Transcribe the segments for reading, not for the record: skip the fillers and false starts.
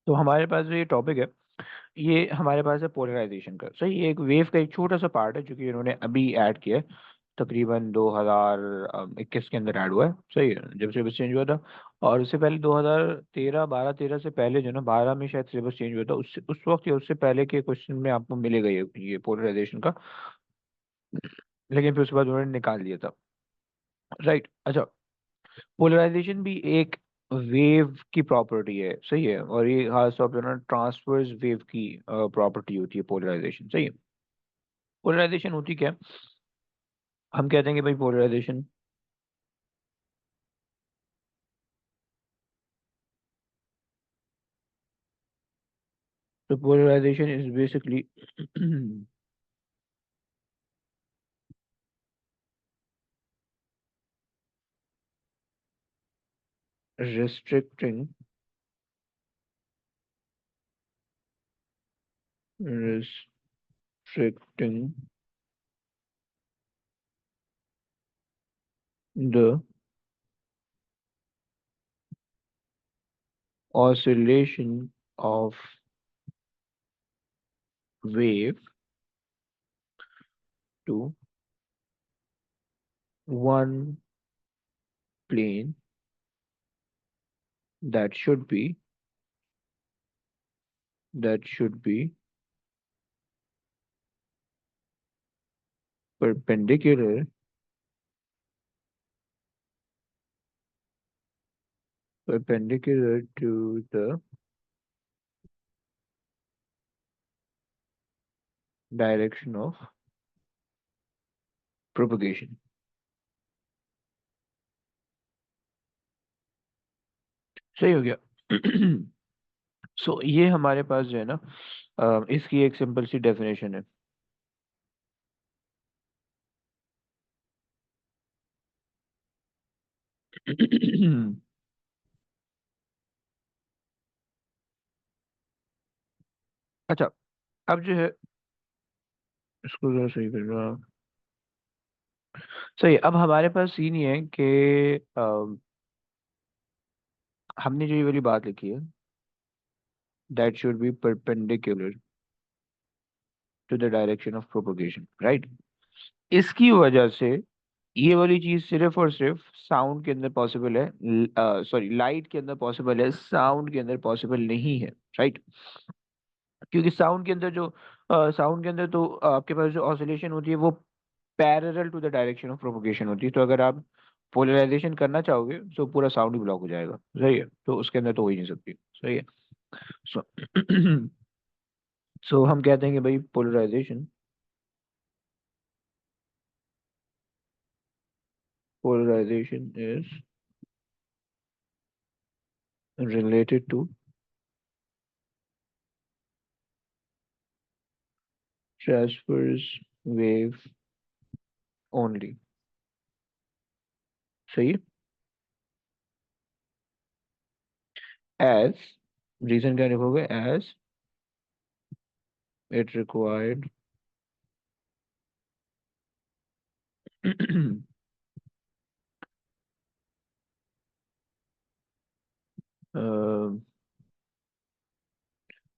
तो हमारे पास जो ये टॉपिक है, ये हमारे पास है पोलराइजेशन का। सही, ये एक वेव का एक छोटा सा पार्ट है जो कि इन्होंने अभी ऐड किया है। तकरीबन 2021 के अंदर ऐड हुआ है। सही है, जब सिलेबस चेंज हुआ था। और उससे पहले 2013, 12-13 से पहले जो ना 12 में शायद सिलेबस चेंज हुआ था, उससे उस वक्त या उससे पहले के क्वेश्चन में आपको मिलेगा ये पोलराइजेशन का। लेकिन फिर उसके बाद उन्होंने निकाल दिया था। राइट। अच्छा, पोलराइजेशन भी एक वेव की प्रॉपर्टी है। सही है, और ये खास तौर पर ना ट्रांसवर्स वेव की प्रॉपर्टी होती है पोलराइजेशन। सही है। पोलराइजेशन होती क्या है? हम कहते हैं कि भाई पोलराइजेशन, तो polarization is basically restricting restricting the oscillation of wave to one plane that should be that should be perpendicular perpendicular to the direction of propagation। सही हो गया। सो ये हमारे पास जो है ना, इसकी एक सिंपल सी डेफिनेशन है। अच्छा, अब जो है इसको जरा सही करना। सही, अब हमारे पास सीन ये है कि हमने जो ये वाली बात लिखी है, that should be perpendicular to the direction of propagation. Right. इसकी वजह से ये वाली चीज सिर्फ और सिर्फ साउंड के अंदर पॉसिबल है। सॉरी, लाइट के अंदर पॉसिबल है, साउंड के अंदर पॉसिबल नहीं है। राइट। क्योंकि साउंड के अंदर तो आपके पास जो ऑसिलेशन होती है वो parallel to the direction of propagation होती है। तो अगर आप पोलराइजेशन करना चाहोगे तो पूरा साउंड ही ब्लॉक हो जाएगा। सही है, तो उसके अंदर तो हो ही नहीं सकती। सही है। सो सो हम कहते हैं कि भाई polarization is related to transverse wave only। सही है। as, रीजन क्या लिखोगे? as it required uh,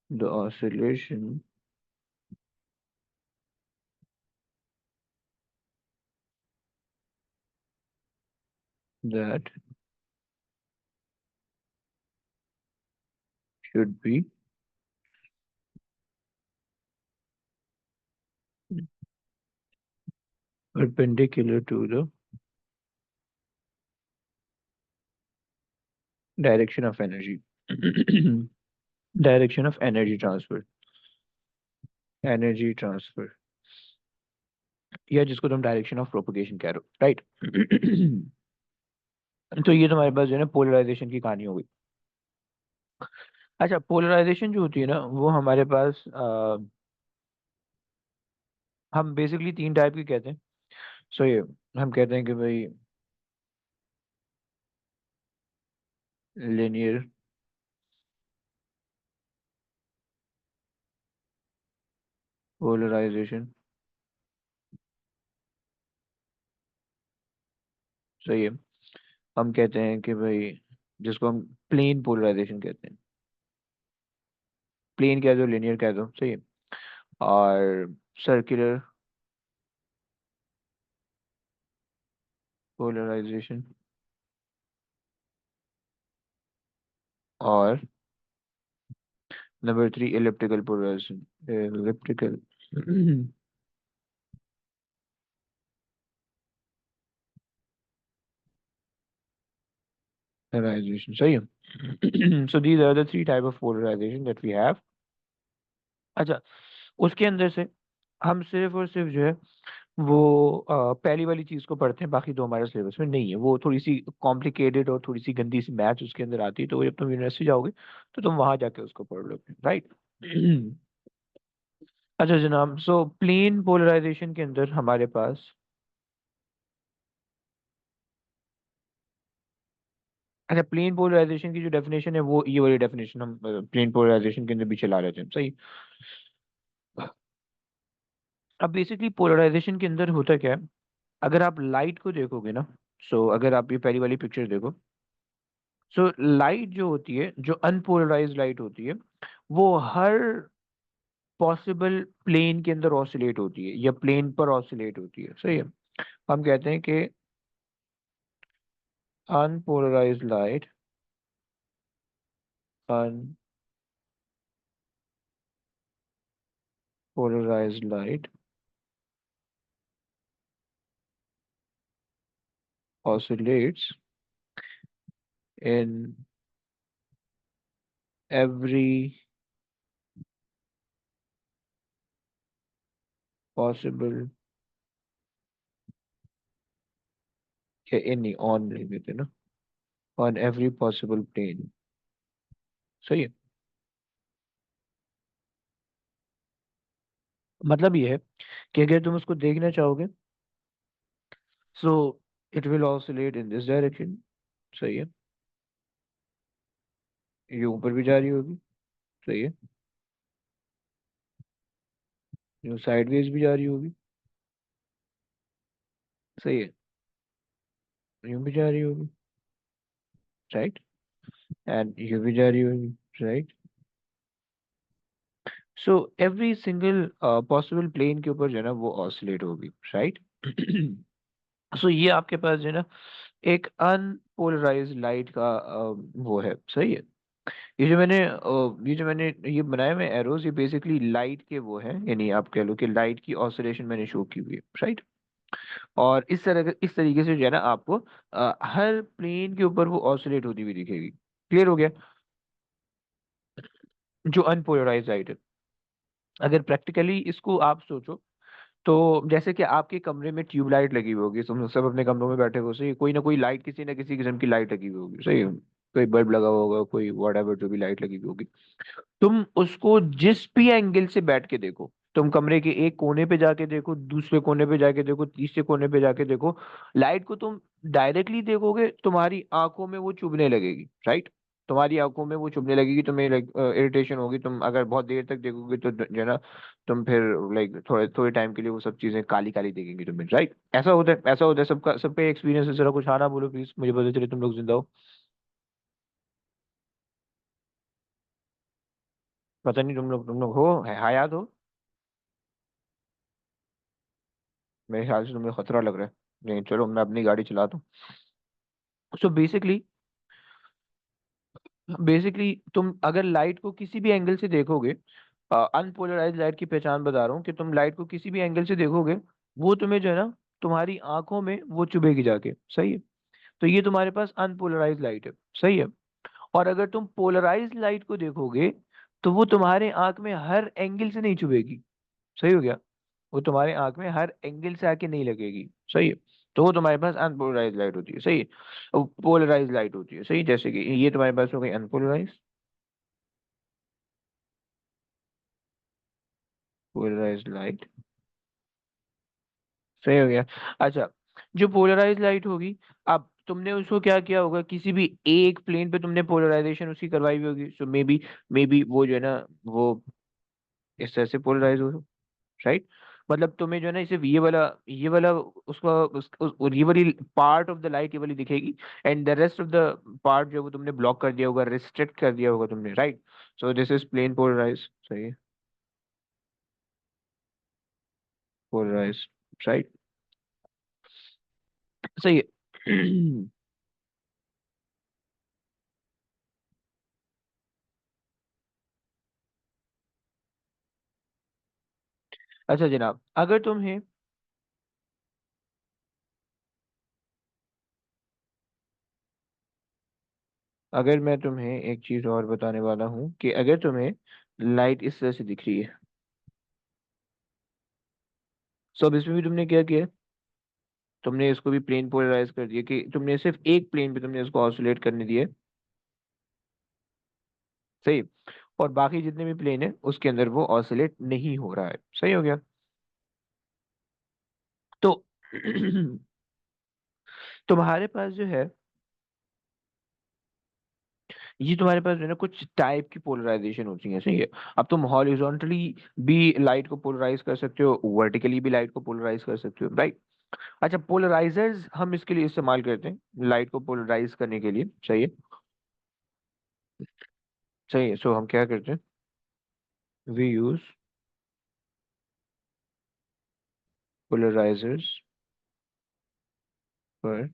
the oscillation that should be perpendicular to the direction of energy direction of energy transfer, या जिसको तुम डायरेक्शन ऑफ प्रोपगेशन कह रहे हो। राइट। तो ये तुम्हारे पास जो है ना पोलराइजेशन की कहानी हो गई। अच्छा, पोलराइजेशन जो होती है ना वो हमारे पास हम बेसिकली तीन टाइप की कहते हैं। सो ये हम कहते हैं कि भाई लिनियर पोलराइजेशन। सही है। हम कहते हैं कि भाई जिसको हम प्लेन पोलराइजेशन कहते हैं। प्लेन कह दो, लिनियर कह दो, सही है। और सर्कुलर पोलराइजेशन, और number 3 elliptical polarization, elliptical polarization, सही है। So these are the three type of polarization that we have. अच्छा, उसके अंदर से हम सिर्फ और सिर्फ जो है वो पहली वाली चीज को पढ़ते हैं, बाकी दो हमारे सिलेबस में नहीं है। वो थोड़ी सी कॉम्प्लिकेटेड और थोड़ी सी गंदी सी मैथ्स उसके अंदर आती है, तो जब तुम यूनिवर्सिटी जाओगे तो तुम वहां जाके उसको पढ़ लोगे, राइट। अच्छा जनाब, सो प्लेन पोलराइजेशन के अंदर हमारे पास, अच्छा प्लेन पोलराइजेशन की जो डेफिनेशन है वो ये वाली डेफिनेशन हम प्लेन पोलराइजेशन के अंदर भी चला रहे थे, सही। अब बेसिकली पोलराइजेशन के अंदर होता क्या है, अगर आप लाइट को देखोगे ना, सो अगर आप ये पहली वाली पिक्चर देखो, सो लाइट जो होती है, जो अनपोलराइज लाइट होती है, वो हर पॉसिबल प्लेन के अंदर ऑसिलेट होती है या प्लेन पर ऑसिलेट होती है, सही है। हम कहते हैं कि unpolarize light, unpolarize light oscillates in every possible, या in नहीं, on नहीं देते ना, on every possible plane, सही है। मतलब ये है कि अगर तुम उसको देखना चाहोगे, so it will oscillate in this direction, सही है। ये ऊपर भी जा रही होगी, सही है। ये साइडवेज भी जा रही होगी, सही है। यूं भी जा रही होगी, राइट। एंड यूं भी जा रही होगी, right. So every single possible plane के ऊपर जो है ना वो ऑसिलेट होगी, राइट। सो ये आपके पास जो है ना एक अनपोलराइज लाइट का वो है, सही है। ये जो मैंने ये बनाए हुए एरोज, ये बेसिकली लाइट के वो है, यानी आप कह लो कि लाइट की ऑसिलेशन मैंने शो की हुई है, राइट। और इस तरीके से जो है ना आपको हर प्लेन के ऊपर वो ऑसिलेट होती हुई दिखेगी। क्लियर हो गया। जो अनपोलराइज लाइट है, अगर प्रैक्टिकली इसको आप सोचो, तो जैसे कि आपके कमरे में ट्यूबलाइट लगी हुई होगी, तुम सब अपने कमरों में बैठे हो, सही है? कोई ना कोई लाइट, किसी ना किसी किस्म की लाइट लगी हुई होगी, सही है। कोई बल्ब लगा हुआ होगा, कोई वट एवर जो भी लाइट लगी हुई होगी। तुम उसको जिस भी एंगल से बैठ के देखो, तुम कमरे के एक कोने पे जाके देखो, दूसरे कोने पे जाके देखो, तीसरे कोने पे जाके देखो, लाइट को तुम डायरेक्टली देखोगे, तुम्हारी आंखों में वो चुभने लगेगी, राइट। तुम्हारी आंखों में वो चुभने लगेगी, तुम्हें लाइक इरिटेशन होगी, तुम अगर बहुत देर तक देखोगे तो जो है ना, तुम फिर लाइक थोड़े थोड़े टाइम के लिए वो सब चीजें काली काली दिखेंगी तुम्हें, राइट। ऐसा होता है, ऐसा होता है, सबका एक्सपीरियंस है। जरा कुछ आना बोलो प्लीज, मुझे पता चले तुम लोग जिंदा हो। पता नहीं तुम लोग हो, हयात हो। मेरे ख्याल से तुम्हें खतरा लग रहा है। नहीं चलो, मैं अपनी गाड़ी चलाता हूँ। सो बेसिकली, तुम अगर लाइट को किसी भी एंगल से देखोगे, अनपोलराइज लाइट की पहचान बता रहा हूँ कि तुम लाइट को किसी भी एंगल से देखोगे, वो तुम्हें जो है ना तुम्हारी आंखों में वो चुभेगी जाके, सही है। तो ये तुम्हारे पास अनपोलराइज लाइट है, सही है। और अगर तुम पोलराइज लाइट को देखोगे, तो वो तुम्हारे आंख में हर एंगल से नहीं चुभेगी, सही हो गया। वो तुम्हारे आंख में हर एंगल से आके नहीं लगेगी, सही है। तो वो तुम्हारे पास अनपोलराइज लाइट होती है, सही है। पोलराइज लाइट होती है, सही। जैसे कि ये तुम्हारे पास हो गई अनपोलराइज, पोलराइज लाइट, सही हो गया। अच्छा, जो पोलराइज लाइट होगी, अब तुमने उसको क्या किया होगा, किसी भी एक प्लेन पे तुमने पोलराइजेशन उसकी करवाई हुई होगी, सो मे बी वो जो है ना वो इस तरह से पोलराइज हो, राइट। मतलब तुम्हें जो है ना सिर्फ ये वाला उसका ये वाली पार्ट ऑफ द लाइट ये वाली दिखेगी, and the rest of the part जो है वो तुमने ब्लॉक कर दिया होगा, रिस्ट्रिक्ट कर दिया होगा तुमने, right. So this is plane polarize, सही है, पोलराइज, राइट, सही है। अच्छा जनाब, अगर मैं तुम्हें एक चीज और बताने वाला हूँ कि अगर तुम्हें लाइट इस तरह से दिख रही है, सो अब इसमें भी तुमने क्या किया, तुमने इसको भी प्लेन पोलराइज कर दिया कि तुमने सिर्फ एक प्लेन पे तुमने इसको ऑसिलेट करने दिया, सही। और बाकी जितने भी प्लेन है उसके अंदर वो ऑसिलेट नहीं हो रहा है, सही हो गया। तो तुम्हारे पास जो है, ये तुम्हारे पास जो है ना कुछ टाइप की पोलराइजेशन होती है, सही है। अब तुम हॉरिजॉन्टली भी लाइट को पोलराइज कर सकते हो, वर्टिकली भी लाइट को पोलराइज कर सकते हो, राइट। अच्छा, पोलराइजर्स हम इसके लिए इस्तेमाल करते हैं लाइट को पोलराइज करने के लिए, सही है, सही है। सो हम क्या करते हैं, we use polarisers for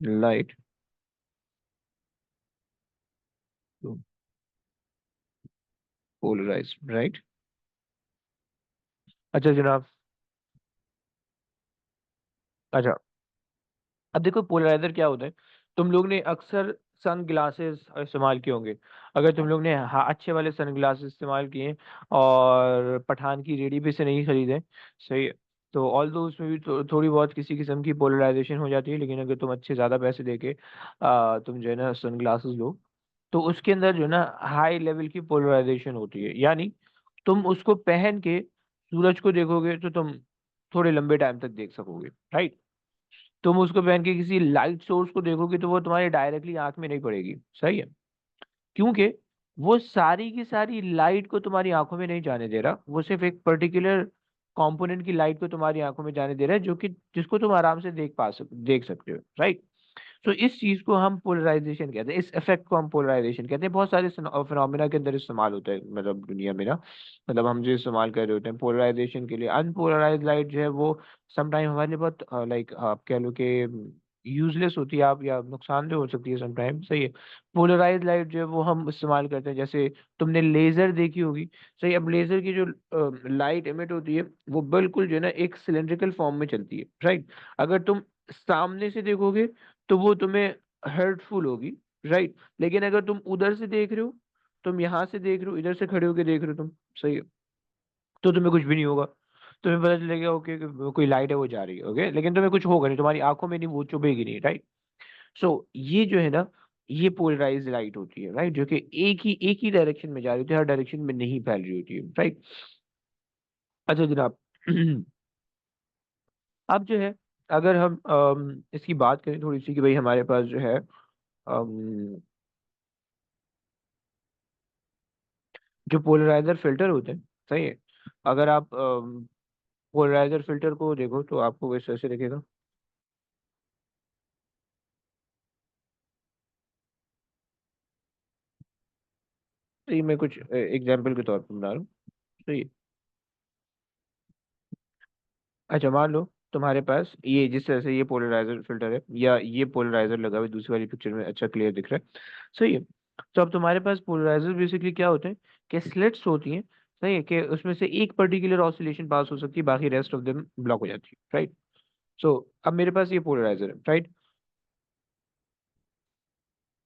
light to polarise, right. अच्छा जनाब, अच्छा अब देखो पोलराइजर क्या होता है। तुम लोग ने अक्सर सन ग्लासेस इस्तेमाल किए होंगे। अगर तुम लोग ने हाँ अच्छे वाले सन ग्लासेस इस्तेमाल किए और पठान की रेडी पे से नहीं खरीदे, सही है, तो ऑल दो उसमें भी थोड़ी बहुत किसी किस्म की पोलराइजेशन हो जाती है, लेकिन अगर तुम अच्छे ज़्यादा पैसे देके तुम जो है ना सन ग्लासेस लो, तो उसके अंदर जो है ना हाई लेवल की पोलराइजेशन होती है, यानी तुम उसको पहन के सूरज को देखोगे तो तुम थोड़े लंबे टाइम तक देख सकोगे, राइट। तुम उसको पहन के किसी लाइट सोर्स को देखोगे तो वो तुम्हारी डायरेक्टली आंख में नहीं पड़ेगी, सही है, क्योंकि वो सारी की सारी लाइट को तुम्हारी आंखों में नहीं जाने दे रहा, वो सिर्फ एक पर्टिकुलर कंपोनेंट की लाइट को तुम्हारी आंखों में जाने दे रहा है, जो कि जिसको तुम आराम से देख सकते हो, राइट। तो इस चीज को हम पोलराइजेशन कहते हैं, इस इफेक्ट को हम पोलराइजेशन कहते हैं। बहुत सारे फिनोमिना के अंदर इस्तेमाल होता है, मतलब दुनिया में ना, मतलब हम जो इस्तेमाल कर रहे होते हैं पोलराइजेशन के लिए, अनपोलराइज लाइट जो है वो समटाइम हमारे लिए बहुत लाइक आप कह लो कि यूजलेस होती है, आप या नुकसानदेह हो सकती है समटाइम, सही है। पोलराइज लाइट जो है वो हम इस्तेमाल करते हैं, जैसे तुमने लेजर देखी होगी, सही। अब लेजर की जो लाइट एमिट होती है वो बिल्कुल जो है ना एक सिलेंड्रिकल फॉर्म में चलती है, राइट। अगर तुम सामने से देखोगे तो वो तुम्हें हर्टफुल होगी, राइट। लेकिन अगर तुम उधर से देख रहे हो, तुम यहाँ से देख रहे हो, इधर से खड़े होके देख रहे हो तुम, सही है, तो तुम्हें कुछ भी नहीं होगा। तुम्हें पता चलेगा ओके कोई लाइट है वो जा रही है, ओके, लेकिन तुम्हें कुछ होगा नहीं, तुम्हारी आंखों में नहीं, वो चुभेगी नहीं, राइट। सो ये जो है ना, ये पोलराइज लाइट होती है, राइट, जो कि एक ही डायरेक्शन में जा रही होती है, हर डायरेक्शन में नहीं फैल रही होती है, राइट। अच्छा जनाब, अब जो है, अगर हम इसकी बात करें थोड़ी सी कि भाई हमारे पास जो है जो पोलराइजर फिल्टर होते हैं, सही है, अगर आप पोलराइजर फिल्टर को देखो तो आपको वैसे ऐसे दिखेगा। तो ये मैं कुछ एग्जांपल के तौर पर बना रहा हूँ, सही है। अच्छा मान लो तुम्हारे पास ये जिस तरह से ये पोलराइजर फिल्टर है, या ये पोलराइजर लगा हुआ है दूसरी वाली पिक्चर में, अच्छा क्लियर दिख रहा है, सही है। तो अब तुम्हारे पास पोलराइजर बेसिकली क्या होते हैं कि स्लिट्स होती हैं, सही है, कि उसमें से एक पर्टिकुलर ऑसिलेशन पास हो सकती है, बाकी रेस्ट ऑफ देम ब्लॉक हो जाती है, राइट। सो अब मेरे पास ये पोलराइजर है, राइट।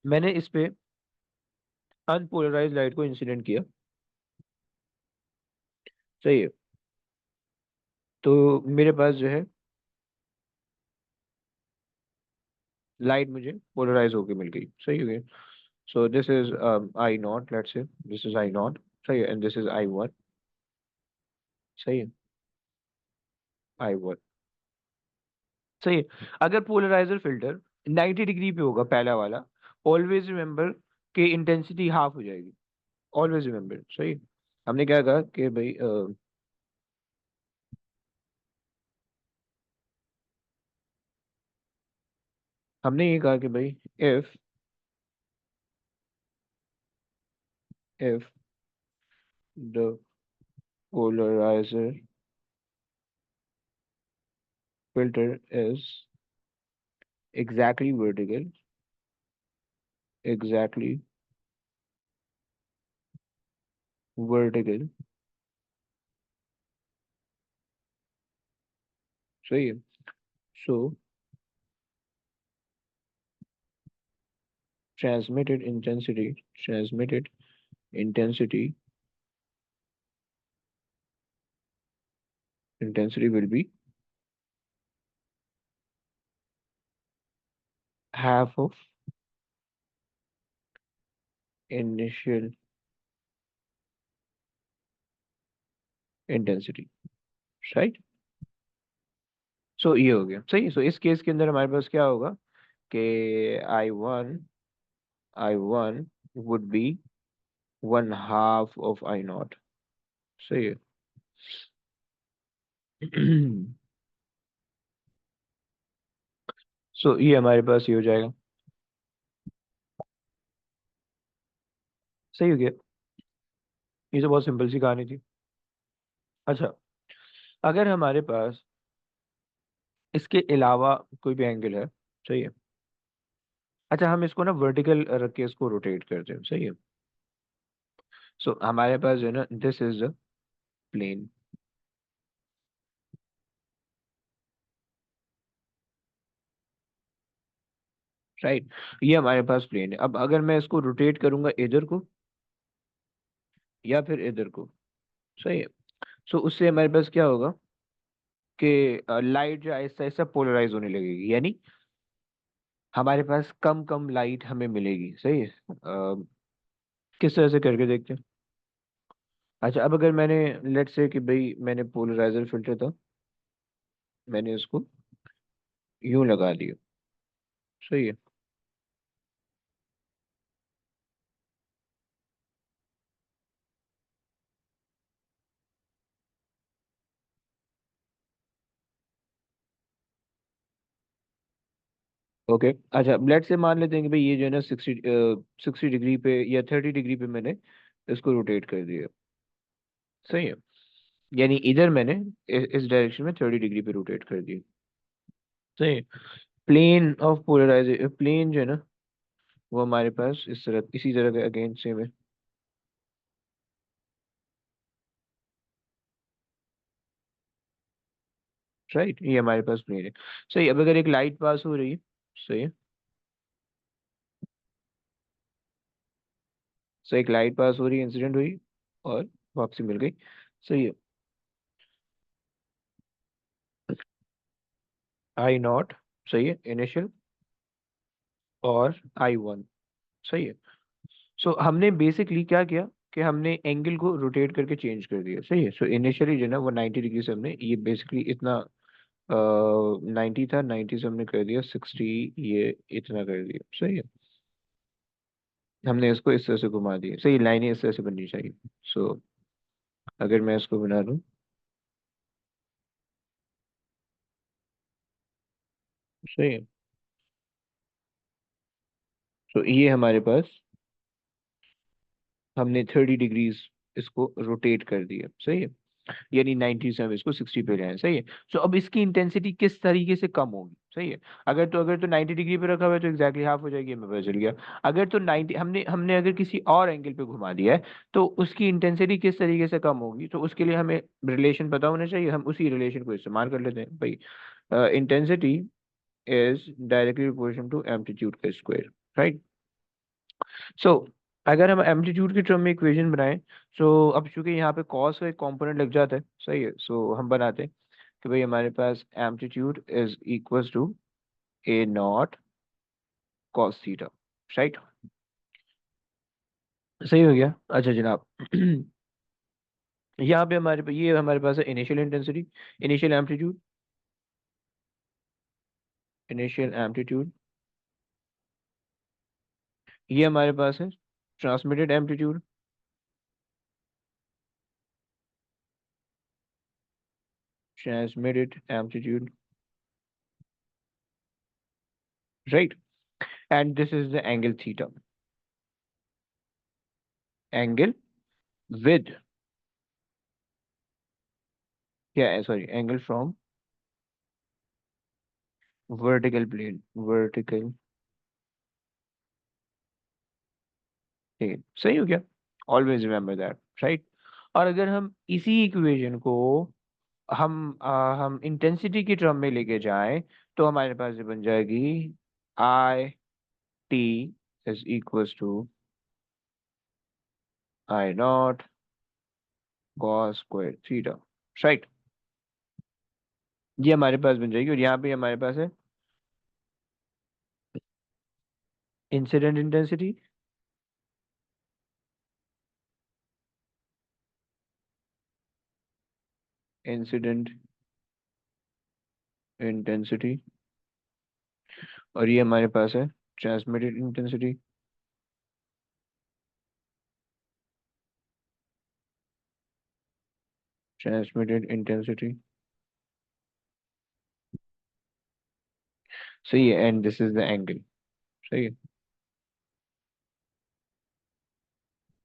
मैंने इस पे अनपोलराइज लाइट को इंसिडेंट किया, सही है, तो मेरे पास जो है लाइट मुझे पोलराइज होके मिल गई, सही हो गया। सो this is I not, let's say this is I not, सही है, and this is I one, सही है, आई वन, सही है। अगर पोलराइजर फिल्टर 90 डिग्री पे होगा पहला वाला, ऑलवेज रिमेंबर कि इंटेंसिटी हाफ हो जाएगी, ऑलवेज रिमेंबर, सही है। हमने क्या कहा कि भाई हमने ये कहा कि भाई if the polarizer filter is exactly vertical, exactly vertical, सही है. So transmitted intensity, transmitted intensity, intensity will be half of initial intensity, right? सो ये हो गया सही. सो इस केस के अंदर हमारे पास क्या होगा कि I1 would be 1/2 of I0. सही है. सो ये हमारे पास ये हो जाएगा. सही हो गया. ये तो बहुत सिंपल सी कहानी थी. अच्छा, अगर हमारे पास इसके अलावा कोई भी एंगल है, सही है. अच्छा, हम इसको ना वर्टिकल रख के इसको रोटेट करते हैं, सही है. सो हमारे पास जो है ना, this is the plane, right. ये हमारे पास प्लेन है. अब अगर मैं इसको रोटेट करूंगा इधर को या फिर इधर को, सही है. सो उससे हमारे पास क्या होगा कि लाइट जो आहिस्ता आहिस्ता पोलराइज होने लगेगी, यानी हमारे पास कम कम लाइट हमें मिलेगी, सही है. किस तरह से करके देखते हैं. अच्छा, अब अगर मैंने लेट्स से कि भाई मैंने पोलराइजर फिल्टर था, मैंने इसको यूं लगा दिया, सही है. ओके. अच्छा, लेट्स से मान लेते हैं कि भाई ये जो है ना 60 डिग्री पे या 30 डिग्री पे मैंने इसको रोटेट कर दिया, सही है. यानी इधर मैंने इस डायरेक्शन में 30 डिग्री पे रोटेट कर दिया, सही है. प्लेन ऑफ पोलराइजेशन, प्लेन जो है ना वो हमारे पास इस तरह इसी तरह का अगेंस्ट सेम है, राइट. ये हमारे पास प्लेन है, सही. अब अगर एक लाइट पास हो रही है, सही है. सो एक लाइट पास हो रही है, इंसिडेंट हुई और वापसी मिल गई, सही है. I0, सही है, इनिशियल, और I1, सही है. सो हमने बेसिकली क्या किया कि हमने एंगल को रोटेट करके चेंज कर दिया, सही है. सो इनिशियली जो है ना वो 90 डिग्री से हमने ये बेसिकली इतना 90 था, 90 से हमने कर दिया 60, ये इतना कर दिया, सही है. हमने इसको इस तरह से घुमा दिया, सही. लाइनें इस तरह से बननी चाहिए. सो अगर मैं इसको बना दूं, सही है. तो ये हमारे पास हमने 30 डिग्रीज इसको रोटेट कर दिया, सही है. यानी 90 से हम इसको 60 पे ले आए, सही है. सो अब इसकी इंटेंसिटी किस तरीके से कम होगी, सही है. अगर तो 90 डिग्री पे रखा हुआ है तो एग्जैक्टली हाफ हो जाएगी, हमें पता चल गया. अगर तो 90 हमने हमने अगर किसी और एंगल पे घुमा दिया है तो उसकी इंटेंसिटी किस तरीके से कम होगी, तो उसके लिए हमें रिलेशन पता होना चाहिए. हम उसी रिलेशन को इस्तेमाल कर लेते हैं भाई. Intensity is directly proportional to amplitude का स्क्वायर, राइट. सो अगर हम एम्पलीट्यूड की टर्म में इक्वेशन बनाएं, सो अब चूंकि यहाँ पे कॉस का एक कंपोनेंट लग जाता है, सही है. सो हम बनाते हैं कि भाई हमारे पास amplitude is equals to A0 cos theta, right. सही हो गया. अच्छा जनाब, यहाँ पे हमारे पास है initial intensity, initial amplitude, initial amplitude. ये हमारे पास है transmitted amplitude, transmitted amplitude, right? And this is the angle theta. Angle with, yeah, sorry, angle from vertical plane, vertical plane, सही हो गया? Always remember that, right? और अगर हम इसी इक्वेशन को हम इंटेंसिटी की टर्म में लेके जाएं, तो हमारे पास ये बन जाएगी I T is equals to I naught cos square theta, right? ये हमारे पास बन जाएगी, और यहाँ पे हमारे पास है इंसिडेंट इंटेंसिटी, इंसिडेंट इंटेंसिटी, और ये हमारे पास है ट्रांसमिटेड इंटेंसिटी, ट्रांसमिटेड इंटेंसिटी, सही है, and this is the angle, सही है,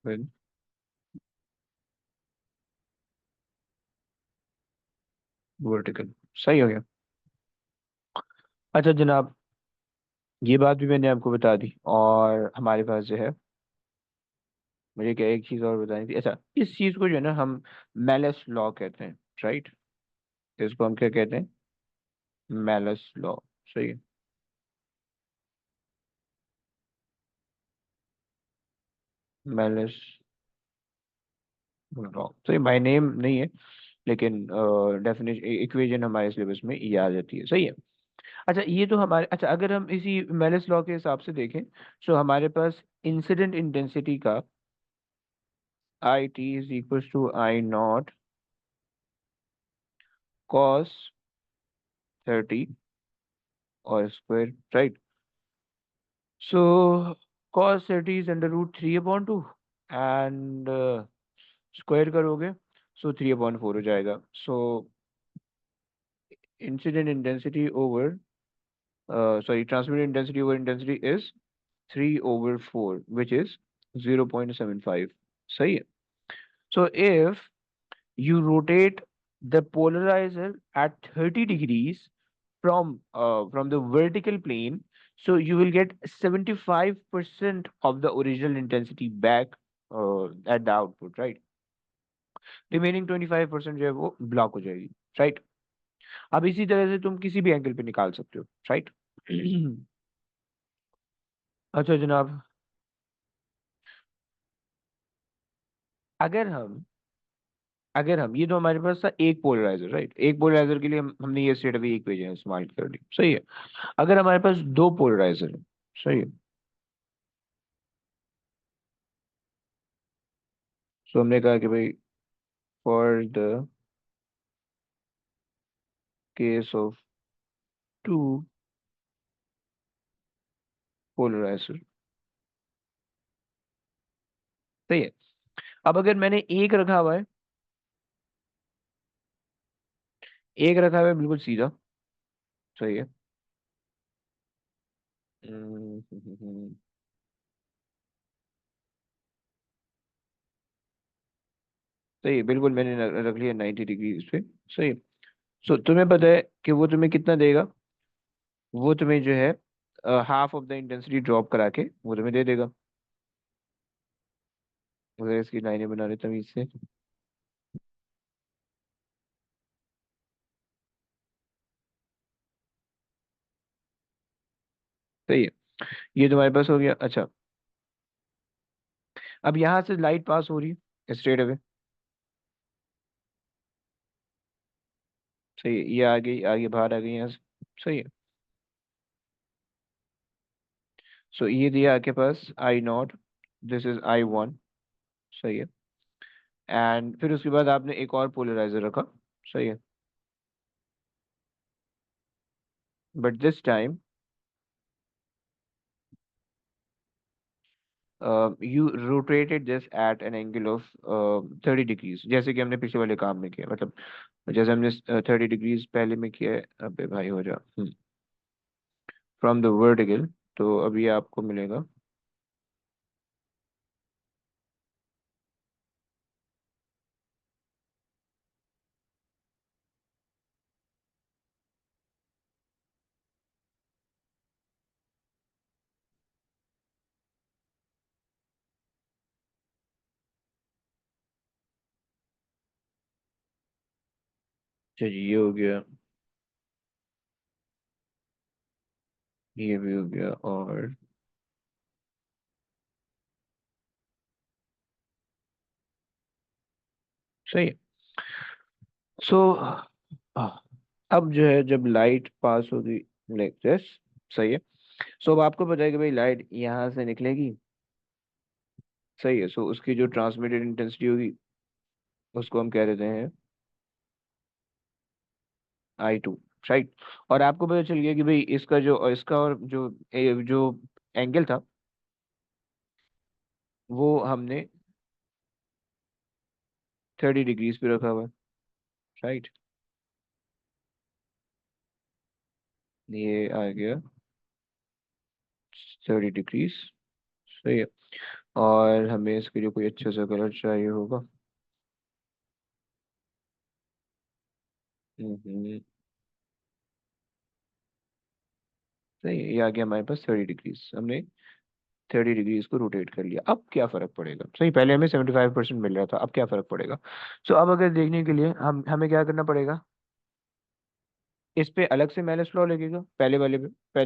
विद वर्टिकल, सही हो गया। अच्छा जनाब, ये बात भी मैंने आपको बता दी, और हमारे पास जो है, मुझे क्या एक चीज़ और बतानी थी। अच्छा, इस चीज़ को जो है ना हम मेलस लॉ कहते हैं, राइट? इसको हम क्या कहते हैं? मेलस लॉ, सही है, मेलस लॉ, सही, बाय नेम नहीं है, लेकिन डेफिनेशन इक्वेशन हमारे सिलेबस में ये आ जाती है, सही है। अच्छा, ये तो हमारे, अच्छा अगर हम इसी मेलस लॉ के हिसाब से देखें, तो हमारे पास इंसिडेंट इंटेंसिटी का I T is equal to I naught cos 30 और square, right? So cos 30 is under root 3/2, and square करोगे सो 3/4 हो जाएगा। So incident intensity over, sorry, transmitted intensity over intensity is 3/4, which is 0.75, सही है। So if you rotate the polarizer at 30 degrees from the vertical plane, so you will get 75% of the original intensity back at the output, right? Remaining 25% जो है वो block हो जाएगी, right? अब इसी तरह से तुम किसी भी एंगल पे निकाल सकते हो, राइट? अच्छा जनाब, अगर हम ये तो हमारे पास था एक पोलराइजर, राइट? एक पोलराइजर के लिए हमने ये स्टेट अभी इक्वेशन इस्तेमाल कर ली, सही है। अगर हमारे पास दो पोलराइजर है, सही है, तो हमने कहा कि भाई for the case of two polarizer, सही है। अब अगर मैंने एक रखा हुआ है, एक रखा हुआ है बिल्कुल सीधा, सही है। सही है, बिल्कुल मैंने रख लिया 90 डिग्री इस पे, सही है। सो तुम्हें पता है कि वो तुम्हें कितना देगा? वो तुम्हें जो है half of the intensity drop करा के वो तुम्हें दे देगा, अगर इसकी लाइनें बना रहे तमीज से, सही है। ये तुम्हारे पास हो गया। अच्छा, अब यहाँ से लाइट पास हो रही है स्ट्रेट अवे, सही है, ये आ गई, आगे बाहर आ गई यहाँ से, सही है। सो ये दिया आपके पास I not, this is I1, सही है। एंड फिर उसके बाद आपने एक और पोलराइजर रखा, सही है, but this time you rotated this eight an angle of 30 degrees, जैसे कि हमने पिछले वाले काम में किया, मतलब जैसे हमने 30 डिग्रीज पहले में किया है। अबे भाई हो जा, फ्रॉम द वर्टिकल। तो अभी आपको मिलेगा, चलिए ये हो गया, ये भी हो गया, और सही है। सो अब जो है जब लाइट पास होगी लाइक दिस, सही है। सो अब आपको पता है कि भाई लाइट यहाँ से निकलेगी, सही है। सो उसकी जो ट्रांसमिटेड इंटेंसिटी होगी उसको हम कह देते हैं I2, राइट। और आपको पता चल गया कि भाई इसका और जो एंगल था वो हमने 30 डिग्रीज पे रखा हुआ है, राइट। ये आ गया 30 डिग्रीज, सही है। और हमें इसके लिए कोई अच्छा सा कलर चाहिए होगा। हम्म, सही है, ये आ गया हमारे पास 30 डिग्रीज। हमने 30 डिग्रीज को रोटेट कर लिया। अब क्या फर्क पड़ेगा, सही, पहले हमें 75% मिल रहा था, अब क्या फर्क पड़ेगा। सो अब अगर देखने के लिए हमें क्या करना पड़ेगा, इस पे अलग से मैलस लॉ लगेगा, पहले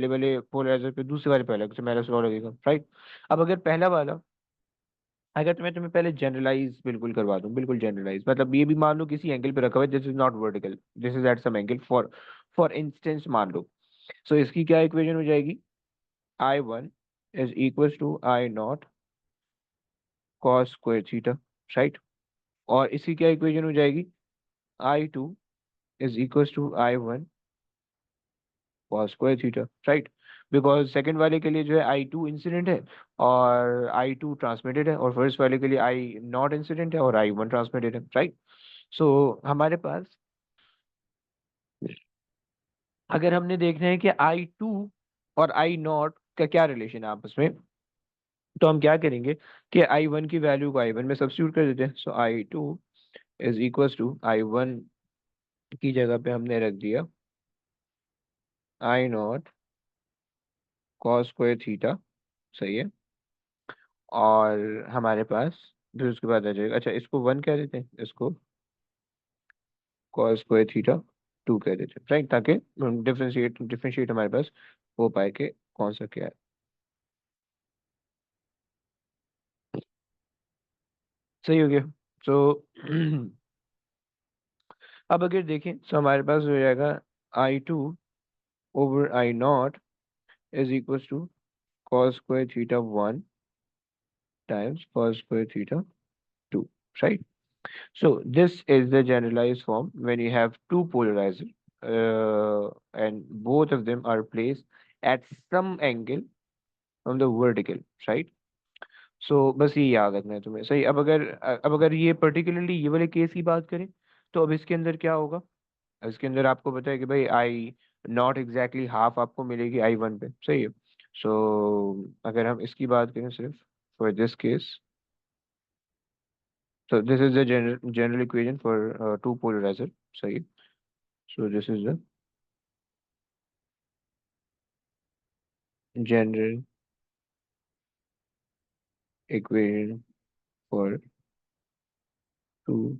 वाले पोलराइजर पे दूसरे वाले पे अलग से मैलस लॉ लगेगा, राइट। अब अगर पहला वाला, अगर मैं तुम्हें पहले जनरलाइज बिल्कुल करवा दूं, बिल्कुल जनरलाइज, मतलब ये भी मान लो किसी एंगल पे रखा हुआ है, this is not vertical, this is at some angle, for instance मान लो। सो इसकी क्या इक्वेशन हो जाएगी, I1 is equal to I0 cos square theta, right. और इसकी क्या इक्वेशन हो जाएगी, I2 is equal to I1 cos square theta, right. Because second वाले के लिए जो है I2 इंसिडेंट है और I2 ट्रांसमिटेड है, और फर्स्ट वाले के लिए I0 इंसिडेंट है और I1 ट्रांसमिटेड है, राइट। सो हमारे पास, अगर हमने देखना है कि I2 और I0 का क्या रिलेशन है आपस में, तो हम क्या करेंगे कि I1 की वैल्यू को I1 में सब्स्टिट्यूट कर देते हैं। सो I2 is equal to I1 की जगह पे हमने रख दिया I0 कॉस स्क्वायर थीटा, सही है। और हमारे पास फिर उसके बाद आ जाएगा, अच्छा इसको 1 कह देते हैं, इसको कॉस स्क्वायर थीटा 2 कह देते हैं, राइट, ताकि डिफरेंशिएट डिफरेंशिएट हमारे पास हो पाए कि कौन सा क्या है। सही हो गया। सो अब अगर देखें तो हमारे पास हो जाएगा I2/I0 is equal to cos square theta 1 times cos square theta 2, right? So this is the generalized form when you have two polarizer, and both of them are placed at some angle from the vertical, right? So बस ये याद रखना है तुम्हें, सही। अब अगर ये पर्टिकुलरली ये वाले केस की बात करें, तो अब इसके अंदर क्या होगा, इसके अंदर आपको पता है कि भाई I not exactly half आपको मिलेगी I1 पे, सही है। सो अगर हम इसकी बात करें सिर्फ for this case, so this is the general equation for two polarizer, सही। So this is the general equation for two।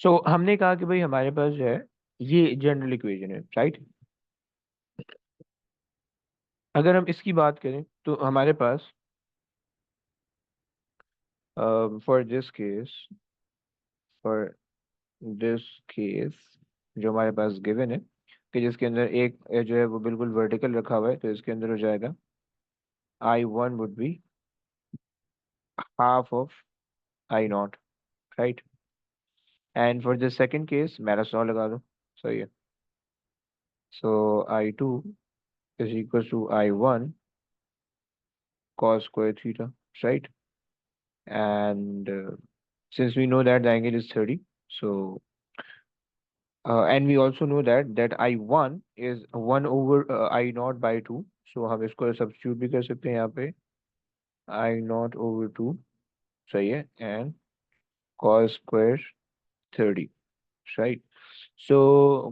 So हमने कहा कि भाई हमारे पास जो है ये जनरल इक्वेशन है, राइट। अगर हम इसकी बात करें तो हमारे पास for this case, for this case जो हमारे पास गिवन है कि जिसके अंदर एक जो है वो बिल्कुल वर्टिकल रखा हुआ है, तो इसके अंदर हो जाएगा I1 would be half of I0, right. And for this second case मैंने 100 लगा दो, सही है। सो I2 is equals to I1 cos square theta, right? And since we know that the angle is 30, so and we also know that I1 is 1 over I naught by 2, so हम इसको substitute भी कर सकते हैं यहाँ पे I naught over 2, सही है, and cos square 30, right? So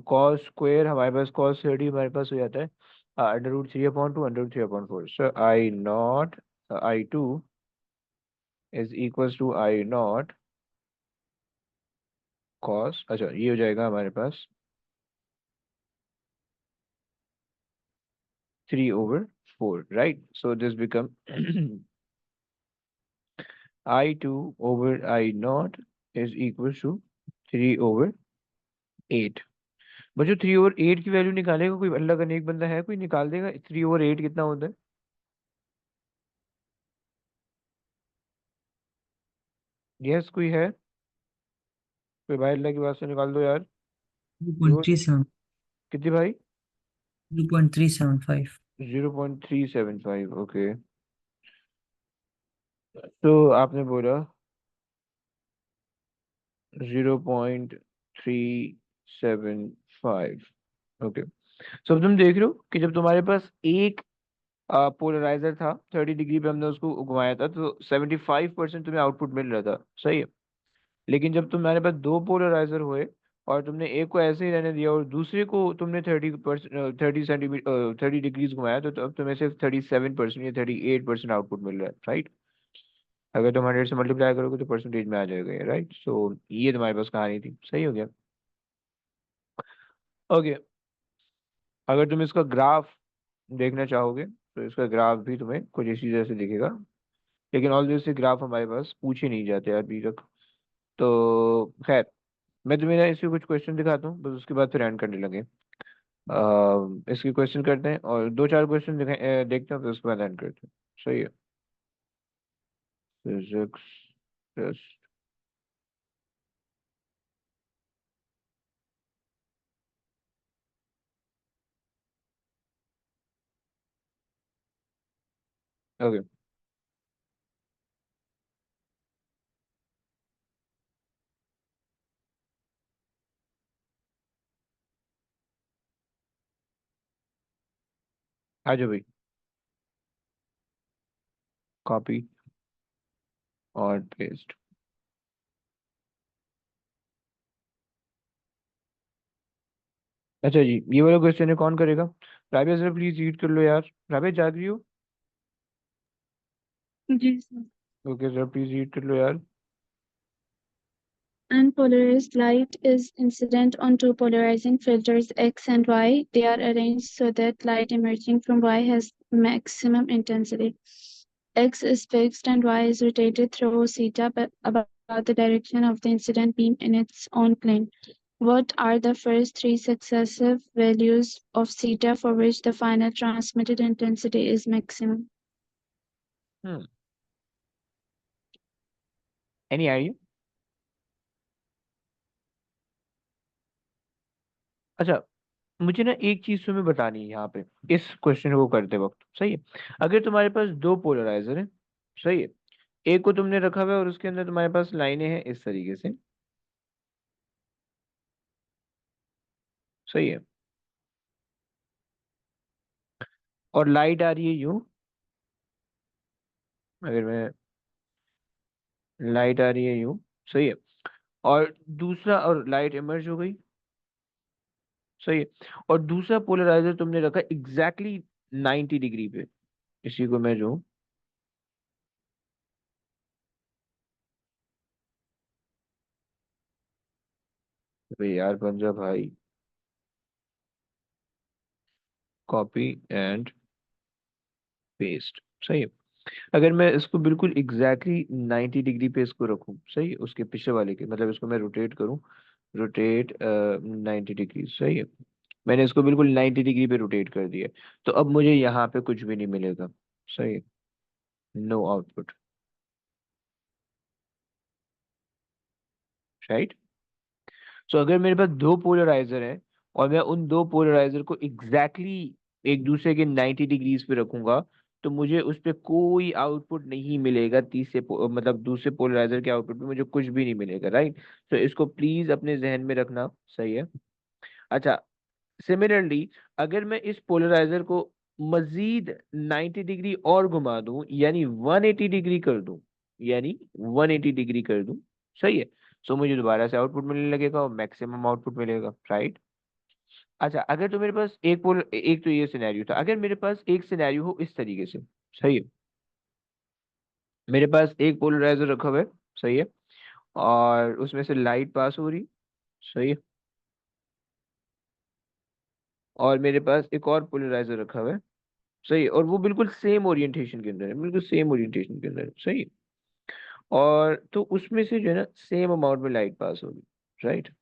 cos square हमारे पास cos 30 हमारे पास हो जाता है under root 3/2 under root 3/4, so I naught I2 is equals to I naught cos, अच्छा ये हो जाएगा हमारे पास 3/4, right? So this become I2 over I naught is equals to 3/8। बच्चों 3/8 की वैल्यू निकालेगा कोई? अल्लाह का नेक बंदा है कोई निकाल देगा 3/8 कितना होता है? यस कोई है? कोई भाई अल्लाह की बात से निकाल दो यार। क्यों? 2.37 कितनी भाई? 2.375 0.375, ओके। तो आपने बोला 0.375, ओके। सो अब तुम देख रहे हो कि जब तुम्हारे पास एक पोलराइजर था 30 डिग्री पे, हमने उसको घुमाया था तो 75% तुम्हें आउटपुट मिल रहा था, सही है। लेकिन जब तुम्हारे पास दो पोलराइजर हुए और तुमने एक को ऐसे ही रहने दिया और दूसरे को तुमने 30% 30 सेंटीमीटर 30 डिग्रीज घुमाया तो अब तुम्हें सिर्फ 37% या 38% आउटपुट मिल रहा है, राइट? अगर तुम 100 से मल्टीप्लाई करोगे तो परसेंटेज में आ जाएगा ये, राइट? सो ये तुम्हारे पास कहानी थी, सही हो गया। ओके, अगर तुम इसका ग्राफ देखना चाहोगे तो इसका ग्राफ भी तुम्हें कुछ इसी तरह से दिखेगा, लेकिन ऑल दिस ग्राफ हमारे पास पूछे नहीं जाते यार अभी तक। तो खैर, मैं तुम्हें ना इसके कुछ क्वेश्चन दिखाता हूँ, बस उसके बाद फिर एंड करने लगे। इसके क्वेश्चन करते हैं और दो चार क्वेश्चन देखते हैं, फिर उसके बाद एंड करते हैं, सही है? Physics test. ओके, आ जाओ भाई, कॉपी और पेस्ट। अच्छा जी, ये वाला क्वेश्चन है, कौन करेगा? राबिया सर प्लीज रीड कर लो यार। राबिया जाग रही हो? जी sir. Okay sir please read कर लो यार। Unpolarized light is incident on two polarizing filters X and Y. They are arranged so that light emerging from Y has maximum intensity. X is fixed and Y is rotated through theta but about the direction of the incident beam in its own plane. What are the first three successive values of theta for which the final transmitted intensity is maximum? Any idea? अच्छा, मुझे ना एक चीज तुम्हें बतानी है यहाँ पे, इस क्वेश्चन को करते वक्त, सही है? अगर तुम्हारे पास दो पोलराइजर है, सही है, एक को तुमने रखा हुआ है और उसके अंदर तुम्हारे पास लाइनें हैं इस तरीके से, सही है, और लाइट आ रही है यूं, अगर मैं लाइट आ रही है यूं, सही है, और दूसरा और लाइट इमर्ज हो गई, सही है, और दूसरा पोलराइजर तुमने रखा एग्जैक्टली 90 डिग्री पे, इसी को मैं जो भाई यार बन जा भाई, कॉपी एंड पेस्ट, सही है। अगर मैं इसको बिल्कुल एग्जैक्टली 90 डिग्री पे इसको रखूं, सही है, उसके पीछे वाले के, मतलब इसको मैं रोटेट करूं, रोटेट 90 डिग्री, सही है, मैंने इसको बिल्कुल 90 डिग्री पे रोटेट कर दिया, तो अब मुझे यहाँ पे कुछ भी नहीं मिलेगा, सही है, नो आउटपुट, राइट? सो अगर मेरे पास दो पोलराइजर हैं और मैं उन दो पोलराइजर को एग्जैक्टली एक दूसरे के 90 डिग्रीज पे रखूंगा, तो मुझे उस पे कोई आउटपुट नहीं मिलेगा, मतलब दूसरे पोलराइजर के आउटपुट पे मुझे कुछ भी नहीं मिलेगा, राइट। तो इसको प्लीज अपने जहन में रखना, सही है। अच्छा, सिमिलरली अगर मैं इस पोलराइजर को मजीद 90 डिग्री और घुमा दूं, यानी 180 डिग्री कर दूं, यानी 180 डिग्री कर दूं, सही है, सो मुझे दोबारा से आउटपुट मिलने लगेगा और मैक्सिमम आउटपुट मिलेगा, राइट। अच्छा, अगर तो मेरे पास एक तो ये सिनेरियो था, अगर मेरे पास एक सिनेरियो हो इस तरीके से, सही है, मेरे पास एक पोलराइजर रखा हुआ है, सही है, और उसमें से लाइट पास हो रही, सही है, और मेरे पास एक और पोलराइजर रखा हुआ है, सही है, और वो बिल्कुल सेम ओरिएंटेशन के अंदर है, बिल्कुल सेम ओरिएंटेशन के अंदर है, सही है, और तो उसमें से जो है ना सेम अमाउंट में लाइट पास होगी, राइट।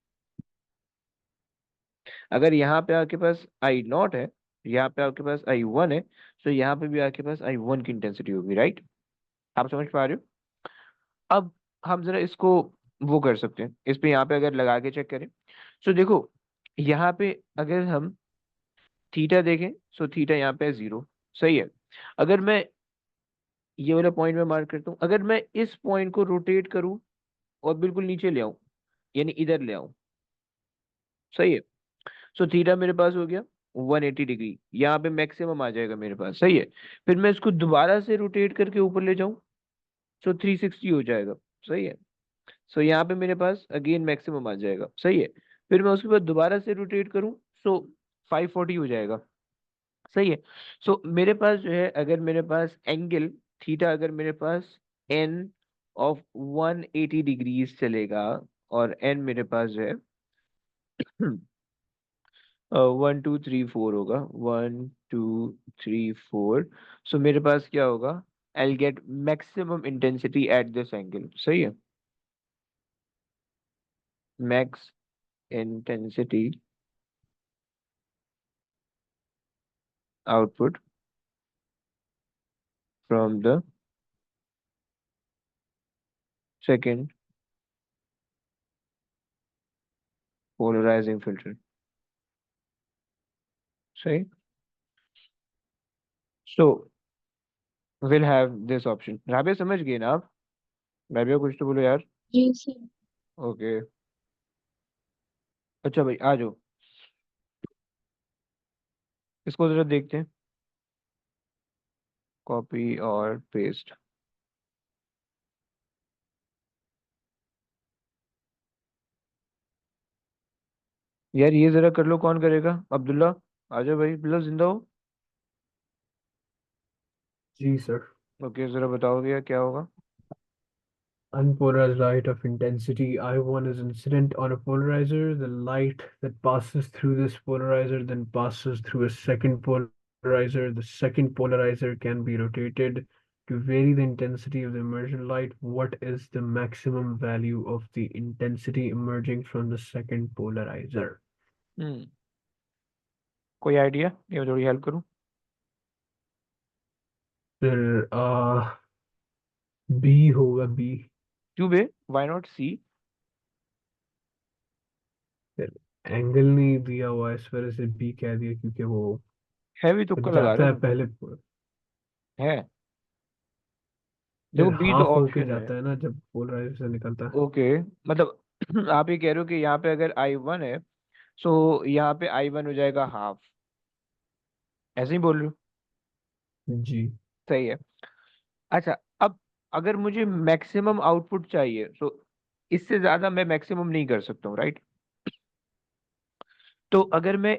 अगर यहाँ पे आपके पास आई नॉट है, यहाँ पे आपके पास आई वन है, तो यहाँ पे भी आपके पास आई वन की इंटेंसिटी होगी, राइट। आप समझ पा रहे हो? अब हम जरा इसको वो कर सकते हैं, इस पे यहाँ पे अगर लगा के चेक करें, तो देखो यहाँ पे अगर हम थीटा देखें, सो थीटा यहाँ पे है 0, सही है। अगर मैं ये वाला पॉइंट में मार्क करता हूँ, अगर मैं इस पॉइंट को रोटेट करूँ और बिल्कुल नीचे ले आऊं, यानी इधर ले आऊं, सही है, सो थीटा मेरे पास हो गया 180 डिग्री, यहाँ पे मैक्सिमम आ जाएगा मेरे पास, सही है। फिर मैं इसको दोबारा से रोटेट करके ऊपर ले जाऊं, सो 360 हो जाएगा, सही है, सो यहाँ पे मेरे पास अगेन मैक्सिमम आ जाएगा, सही है। फिर मैं उसके बाद दोबारा से रोटेट करूं, सो 540 हो जाएगा, सही है। सो मेरे पास जो है, अगर मेरे पास एंगल थीटा, अगर मेरे पास एन ऑफ 180 डिग्रीज चलेगा, और एन मेरे पास जो है 1 2 3 4 होगा, 1 2 3 4, सो मेरे पास क्या होगा, I get maximum intensity at this angle, सही है, max intensity output from the second polarising filter, सही। So will have this option. Rabia समझ गए ना आप? राबिया कुछ तो बोलो यार। जी सर। ओके, अच्छा भाई आ जाओ, इसको जरा देखते हैं, कॉपी और पेस्ट। यार ये जरा कर लो, कौन करेगा? अब्दुल्ला, आ जाओ भाई, अब्दुल्ला जिंदा हो? जी सर। ओके, जरा बताओगे यार क्या होगा? Unpolarized light of intensity I1 is incident on a polarizer. The light that passes through this polarizer then passes through a second polarizer. The second polarizer can be rotated to vary the intensity of the emergent light. What is the maximum value of the intensity emerging from the second polarizer? हम्म, कोई idea, ये थोड़ी help करूं? फिर B होगा B. क्यों बे, why not सी? फिर angle नहीं दिया हुआ इस वजह से बी कह दिया क्योंकि वो है भी, तुक्का लगा रहे जाता हो है तुम तो। पहले। है, देखो फिर बी तो हाफ होके ऑप्शन है। जाता है ना जब पोलराइजर से निकलता है। ओके, मतलब आप ये कह रहे हो कि यहाँ पे अगर आई वन है, सो यहाँ पे आई वन हो जाएगा हाफ, ऐसे ही बोल रहे हो? जी। सही है। अच्छा, अब अगर मुझे मैक्सिमम आउटपुट चाहिए, तो इससे ज्यादा मैं मैक्सिमम नहीं कर सकता हूँ, राइट। तो अगर मैं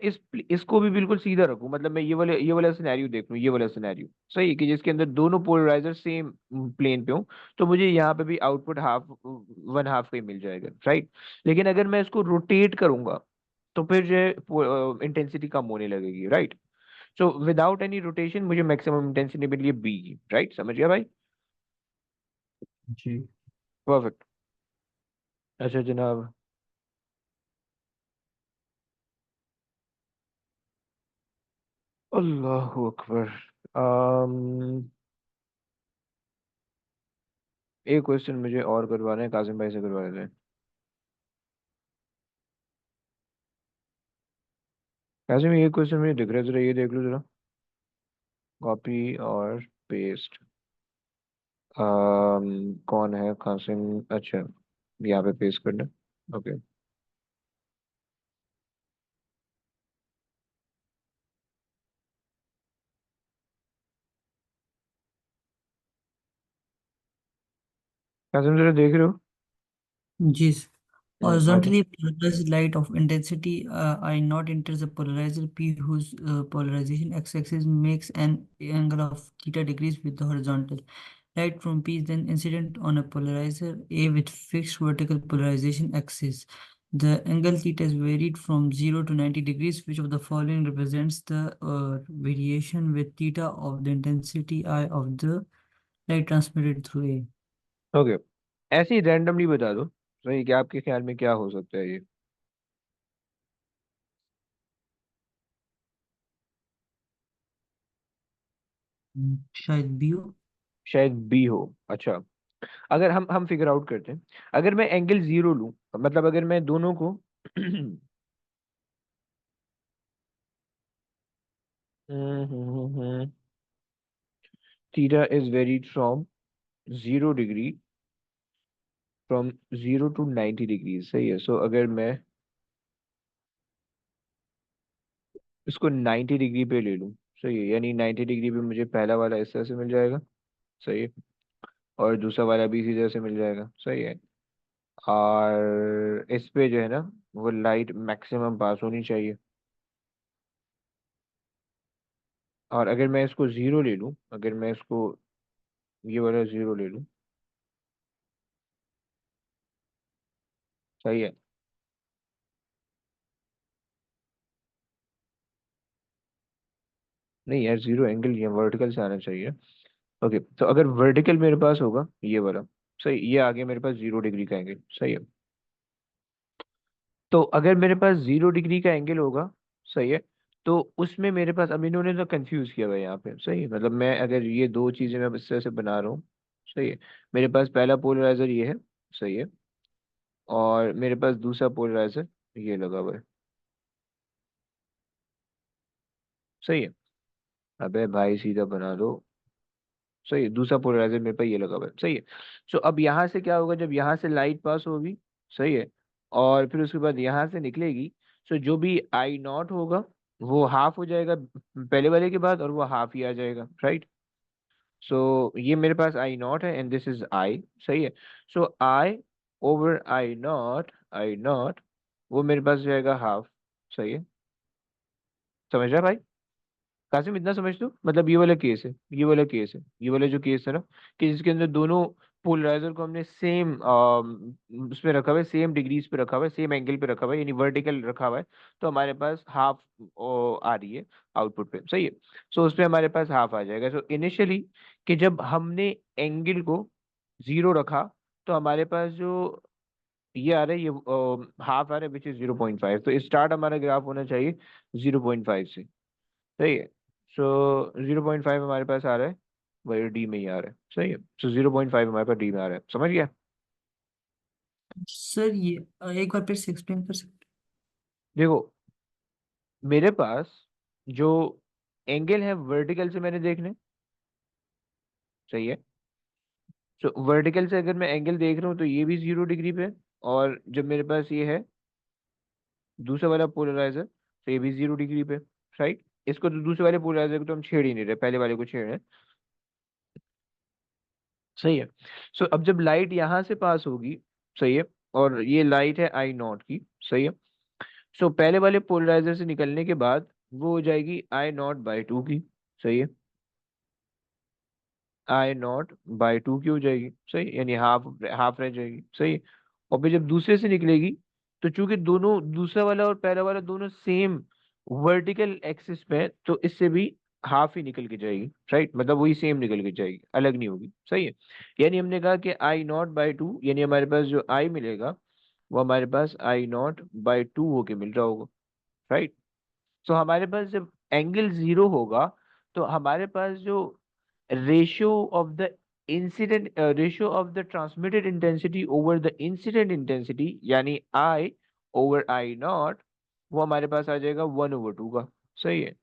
इसको भी बिल्कुल सीधा रखूं, मतलब मैं ये वाला सिनेरियो देख लूं, ये वाला सिनेरियो, सही है, कि जिसके अंदर दोनों पोलराइजर सेम प्लेन पे हो, तो मुझे यहाँ पे भी आउटपुट हाफ, वन हाफ का ही मिल जाएगा, राइट। लेकिन अगर मैं इसको रोटेट करूंगा, तो फिर जो है इंटेंसिटी कम होने लगेगी, right. So without any rotation मुझे मैक्सिमम इंटेंसिटी मिली है बी की, राइट, समझ गया भाई? जी। परफेक्ट। अच्छा जनाब, अल्लाह अकबर। um, एक क्वेश्चन मुझे और करवाना है, कासिम भाई से करवा देते हैं। ऐसे में ये क्वेश्चन मुझे दिख रहा है, जरा ये देख लो जरा, कॉपी और पेस्ट। कौन है कासिम? अच्छा, यहाँ पे पेस्ट करना। ओके, कासिम जरा देख रहे हो? Yes. आगे। Horizontally polarized light of intensity I naught enters the polarizer P whose polarization x-axis makes an angle of theta degrees with the horizontal. Light from P is then incident on a polarizer A with fixed vertical polarization axis. The angle theta is varied from 0 to 90 degrees. Which of the following represents the variation with theta of the intensity I of the light transmitted through A? Okay, ऐसे ही randomly बता दो सही, क्या आपके ख्याल में क्या हो सकता है ये? शायद बी हो। शायद बी हो। अच्छा, अगर हम फिगर आउट करते हैं, अगर मैं एंगल जीरो लूं, मतलब अगर मैं दोनों को theta is varied from 0 degree, from 0 to 90 degree, सही है। सो अगर मैं इसको 90 डिग्री पे ले लूं, सही है, यानी 90 डिग्री पे मुझे पहला वाला इस तरह से मिल जाएगा, सही है, और दूसरा वाला भी इसी तरह से मिल जाएगा, सही है। और इस पे जो है ना, वो लाइट मैक्सिमम पास होनी चाहिए। और अगर मैं इसको जीरो ले लूं, अगर मैं इसको ये वाला जीरो ले लूं, सही है। नहीं यार, जीरो एंगल ये वर्टिकल से आना चाहिए। ओके, तो अगर वर्टिकल मेरे पास होगा ये वाला, सही, ये आ गया मेरे पास 0 डिग्री का एंगल, सही है। तो अगर मेरे पास 0 डिग्री का एंगल होगा, सही है, तो उसमें मेरे पास, अब इन्होंने तो कंफ्यूज किया हुआ है यहाँ पे, सही है, मतलब मैं अगर ये दो चीजें मैं इस तरह से बना रहा हूँ, सही है, मेरे पास पहला पोलराइजर ये है, सही है, और मेरे पास दूसरा पोलराइजर ये लगा हुआ है, सही है। अबे भाई सीधा बना दो, सही है, दूसरा पोलराइजर मेरे पास ये लगा हुआ है, सही है। सो अब यहाँ से क्या होगा, जब यहाँ से लाइट पास होगी, सही है, और फिर उसके बाद यहाँ से निकलेगी, सो जो भी आई नॉट होगा वो हाफ हो जाएगा पहले वाले के बाद, और वो हाफ ही आ जाएगा, राइट। सो ये मेरे पास आई नॉट है एंड दिस इज आई, सही है। So I over I naught, I naught, वो मेरे पास जाएगा हाफ, सही है। समझ रहा है भाई? कासिम इतना समझ लो, मतलब ये वाला केस है, ये वाला केस है, ये वाला जो केस है ना, कि जिसके अंदर दोनों पोलराइजर को हमने सेम उसमें रखा हुआ है, सेम डिग्रीज पे रखा हुआ है, सेम एंगल पे रखा हुआ है, यानी वर्टिकल रखा हुआ है, तो हमारे पास हाफ आ रही है आउटपुट पे, सही है। सो उस पे हमारे पास हाफ आ जाएगा। सो इनिशियली कि जब हमने एंगल को जीरो रखा, तो हमारे पास जो ये आ रहा है, ये हाफ आ रहा है, विच इज 0.5, तो स्टार्ट हमारा ग्राफ होना चाहिए 0.5 से, सही है। सो 0.5 हमारे पास आ रहा है, वही डी में ही आ रहा है, सही है। सो 0.5 हमारे पास डी में आ रहा है, समझ गया? सर ये एक बार फिर से एक्सप्लेन कर सकते देखो, मेरे पास जो एंगल है वर्टिकल से मैंने देखने, सही है। सो वर्टिकल से अगर मैं एंगल देख रहा हूँ तो ये भी 0 डिग्री पे है, और जब मेरे पास ये है दूसरा वाला पोलराइजर, तो ये भी 0 डिग्री पे, राइट। इसको तो दूसरे वाले पोलराइजर को तो हम छेड़ ही नहीं रहे, पहले वाले को छेड़ रहे हैं, सही है। सो अब जब लाइट यहाँ से पास होगी, सही है, और ये लाइट है आई नॉट की, सही है। सो पहले वाले पोलराइजर से निकलने के बाद वो हो जाएगी आई नॉट बाई टू की, सही है, आई नॉट बाई टू की हो जाएगी, सही, यानी हाफ, हाफ रह जाएगी, सही। और फिर जब दूसरे से निकलेगी, तो चूंकि दोनों, दूसरा वाला और पहला वाला दोनों सेम वर्टिकल एक्सिस पे है, तो इससे भी हाफ ही निकल के जाएगी, राइट, मतलब वही सेम निकल के जाएगी, अलग नहीं होगी, सही है। यानी हमने कहा कि आई नॉट बाई टू, यानी हमारे पास जो आई मिलेगा वो हमारे पास आई नॉट बाई टू होके मिल रहा होगा, राइट। सो हमारे पास जब एंगल जीरो होगा, तो हमारे पास जो ratio of the incident, ratio of the transmitted intensity over the incident intensity, यानी आई ओवर आई नॉट, वो हमारे पास आ जाएगा 1/2 का। सही है।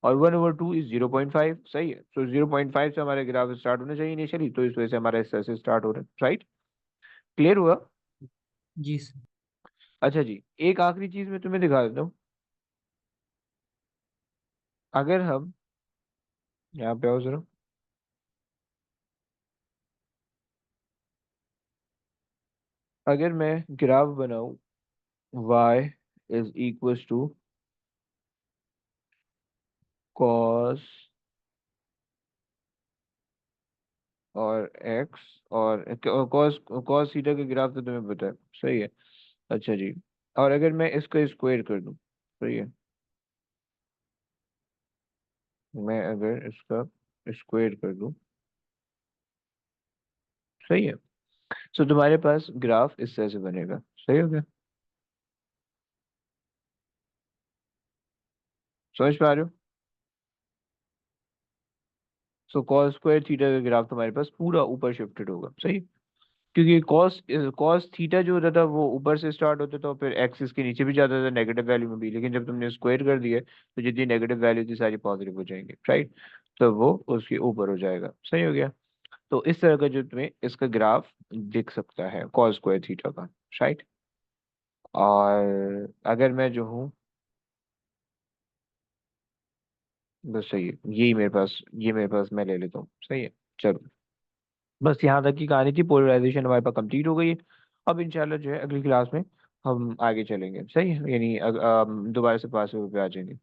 और 1/2 इज 0.5। सही है। तो 0.5 से हमारे ग्राफ स्टार्ट होने चाहिए इनिशियली, तो इस वजह से हमारा इस तरह से स्टार्ट हो रहा है। राइट, क्लियर हुआ? जी सर। अच्छा जी, एक आखिरी चीज मैं तुम्हें दिखा देता हूँ। अगर हम यहाँ पे आओ जरा, अगर मैं ग्राफ बनाऊं y is equal to cos और x और cos cos थीटा का ग्राफ तो तुम्हें पता है। सही है। अच्छा जी, और अगर मैं इसका स्क्वायर कर दूं, सही है, मैं अगर इसका स्क्वायर कर दूं, सही है, तो तुम्हारे पास ग्राफ इस तरह से बनेगा। सही हो गया? समझ पा रहे हो? सो कॉस स्क्वायर थीटा का ग्राफ तुम्हारे पास पूरा ऊपर शिफ्टेड होगा। सही, क्योंकि कॉस कॉस थीटा जो होता था वो ऊपर से स्टार्ट होता था, फिर एक्सिस के नीचे भी जाता था नेगेटिव वैल्यू में भी, लेकिन जब तुमने स्क्वायर कर दिया तो जितनी नेगेटिव वैल्यू थी सारी पॉजिटिव हो जाएंगी। राइट, तो वो उसके ऊपर हो जाएगा। सही हो गया? तो इस तरह का जो तुम्हें इसका ग्राफ दिख सकता है कॉस स्क्वायर थीटा का। राइट, और अगर मैं जो हूँ, बस सही है, यही मेरे पास, ये मेरे पास मैं ले लेता हूँ। सही है, चलो, बस यहाँ तक की कहानी थी। पोलराइजेशन हमारे पास कंप्लीट हो गई है। अब इंशाल्लाह जो है अगली क्लास में हम आगे चलेंगे। सही है, यानी दोबारा से पास पे आ जाएंगे।